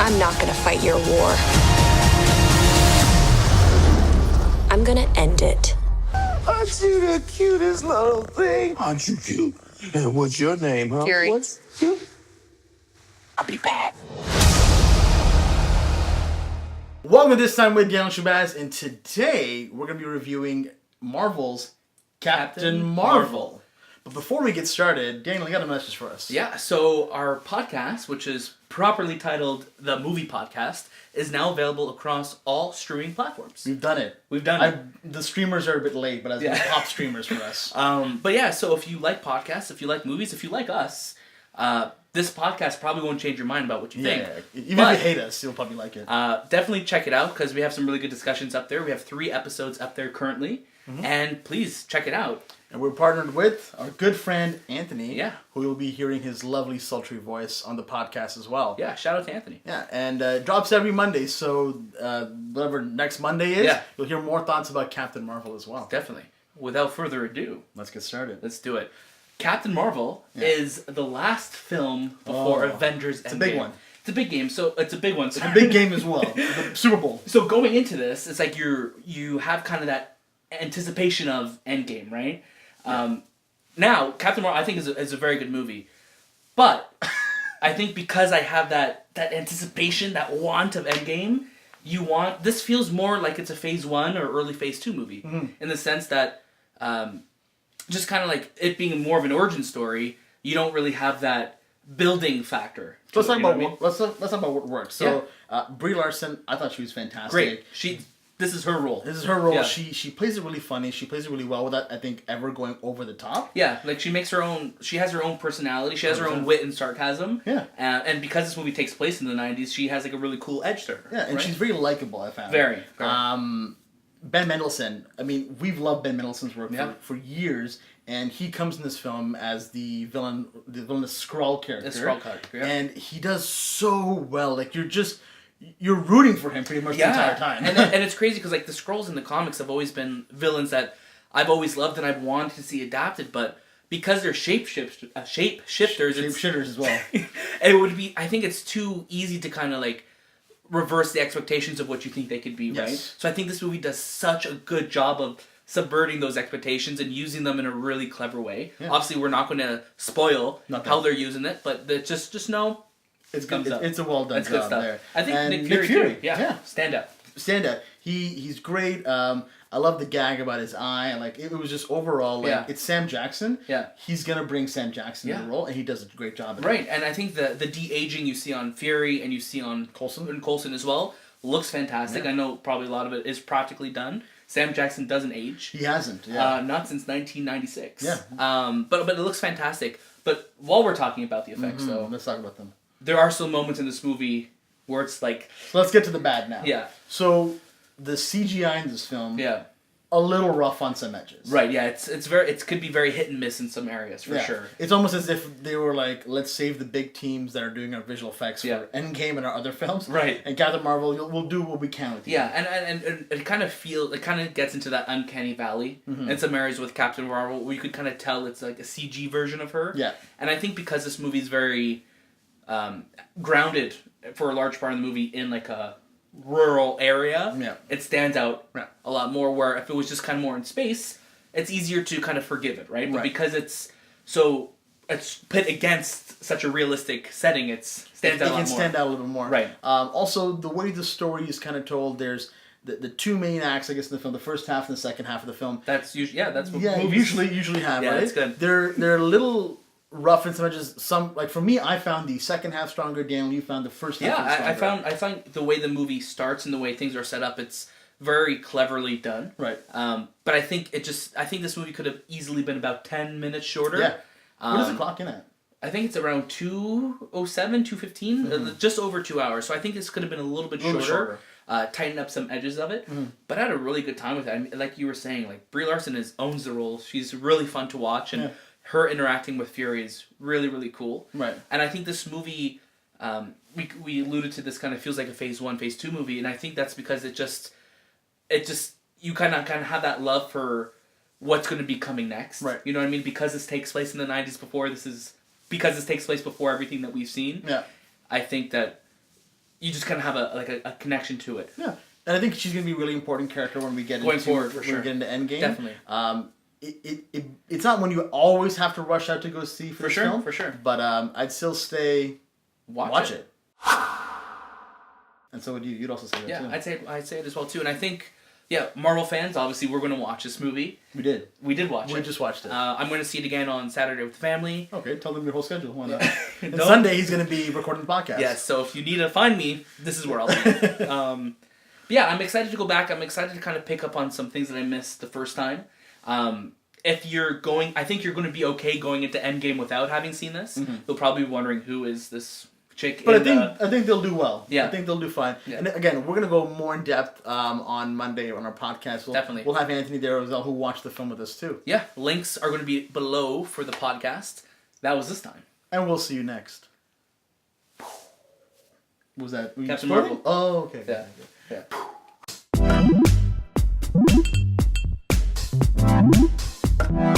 I'm not gonna fight your war. I'm gonna end it. Aren't you the cutest little thing? Aren't you cute? And what's your name, huh? Fury. What's cute? I'll be back. Welcome to This Time with Daniel Shahbaz, and today we're going to be reviewing Marvel's Captain Marvel. But before we get started, Daniel, you got a message for us. Yeah, so our podcast, which is properly titled The Movie Podcast, is now available across all streaming platforms. We've done it. We've done it. The streamers are a bit late, but as the top streamers for us. But yeah, so if you like podcasts, if you like movies, if you like us, this podcast probably won't change your mind about what you think. Even if you hate us, you'll probably like it. Definitely check it out, because we have some really good discussions up there. We have 3 episodes up there currently, and please check it out. And we're partnered with our good friend Anthony, Yeah. who you'll be hearing his lovely sultry voice on the podcast as well. Yeah, shout out to Anthony. Yeah, and it drops every Monday, so whatever next Monday is, you'll hear more thoughts about Captain Marvel as well. Definitely. Without further ado, Let's get started. let's do it. Captain Marvel is the last film before Avengers Endgame. It's a big one. It's a big game, so it's a big one. It's a big game as well. The Super Bowl. So going into this, it's like you have kind of that anticipation of Endgame, right? Now, Captain Marvel, I think, is a very good movie. But I think because I have that anticipation, that want of Endgame, this feels more like it's a Phase 1 or early Phase 2 movie. In the sense that, just kind of like it being more of an origin story, you don't really have that building factor. Let's talk about what works. So, Brie Larson, I thought she was fantastic. Great. This is her role. This is her role. Yeah. She plays it really funny. She plays it really well without, I think, ever going over the top. Yeah, like she makes her own. She has her own personality. She has her own wit and sarcasm. Yeah. And because this movie takes place in the 90s, she has like a really cool edge to her. Yeah, and she's very likable, I found. Very. Ben Mendelsohn. I mean, we've loved Ben Mendelsohn's work for years, and he comes in this film as the villainous Skrull character. The Skrull character, yeah. And he does so well. Like, you're rooting for him pretty much the entire time. and it's crazy because like the Skrulls in the comics have always been villains that I've always loved and I've wanted to see adapted, but because they're shapeshifters, Shapeshifters as well. I think it's too easy to kind of like reverse the expectations of what you think they could be, right? So I think this movie does such a good job of subverting those expectations and using them in a really clever way. Yeah. Obviously, we're not going to spoil how they're using it, but just know it's good. It's a well done job good stuff. there. I think Nick Fury too. Yeah. Stand up. He's great. I love the gag about his eye. Like it was just overall it's Sam Jackson. Yeah. He's gonna bring Sam Jackson in the role, and he does a great job at it. Right, and I think the de-aging you see on Fury and you see on Coulson as well looks fantastic. Yeah. I know probably a lot of it is practically done. Sam Jackson doesn't age. He hasn't. Yeah. Not since 1996. Yeah. But it looks fantastic. But while we're talking about the effects, though, let's talk about them. There are some moments in this movie where it's like... So let's get to the bad now. Yeah. So, the CGI in this film... Yeah. A little rough on some edges. Right, yeah. It could be very hit and miss in some areas, for sure. It's almost as if they were like, let's save the big teams that are doing our visual effects for Endgame and our other films. Right. And Captain Marvel, we'll do what we can with you. Yeah, and it kind of gets into that uncanny valley in some areas with Captain Marvel where you could kind of tell it's like a CG version of her. Yeah. And I think because this movie is very... grounded for a large part of the movie in like a rural area, it stands out a lot more, where if it was just kind of more in space, it's easier to kind of forgive it, right? But because it's put against such a realistic setting, it stands out a lot more. It can stand out a little bit more. Right. Also, the way the story is kind of told, there's the two main acts, I guess, in the film, the first half and the second half of the film. That's usually, that's what movies usually have, right? That's good. They're a little... rough in some edges. For me, I found the second half stronger. Daniel, you found the first half stronger. I found the way the movie starts and the way things are set up, it's very cleverly done. Right. But I think this movie could have easily been about 10 minutes shorter. Yeah. What is the clock in at? I think it's around 2:07, 2:15, just over 2 hours. So I think this could have been a little bit shorter. Tighten up some edges of it. But I had a really good time with it. I mean, like you were saying, like Brie Larson owns the role. She's really fun to watch, and her interacting with Fury is really, really cool. Right. And I think this movie, we alluded to this, kind of feels like a Phase 1, Phase 2 movie, and I think that's because it just you kind of have that love for what's going to be coming next. Right. You know what I mean? Because this takes place in the 90s because this takes place before everything that we've seen. Yeah. I think that you just kind of have a connection to it. Yeah, and I think she's gonna be a really important character when we get Going into forward, for when sure. we get into Endgame. Definitely. It's not when you always have to rush out to go see for this sure, film, for sure. But I'd still stay watch it. And so would you? You'd also say that too. Yeah, I'd say it as well too. And I think, Marvel fans, obviously, we're going to watch this movie. We did. We did watch it. We just watched it. I'm going to see it again on Saturday with the family. Okay, tell them your whole schedule. Why not? Yeah. And Sunday he's going to be recording the podcast. Yes, so if you need to find me, this is where I'll be. I'm excited to go back. I'm excited to kind of pick up on some things that I missed the first time. If you're going, I think you're going to be okay going into Endgame without having seen this. Mm-hmm. You'll probably be wondering who is this chick. But I think they'll do well. Yeah. I think they'll do fine. Yeah. And again, we're gonna go more in depth on Monday on our podcast. Definitely. We'll have Anthony there as well, who watched the film with us too. Yeah, links are going to be below for the podcast. That was this time. And we'll see you next. What was that? Were you Captain exploding? Marvel. Oh, okay. Yeah. Okay. Yeah.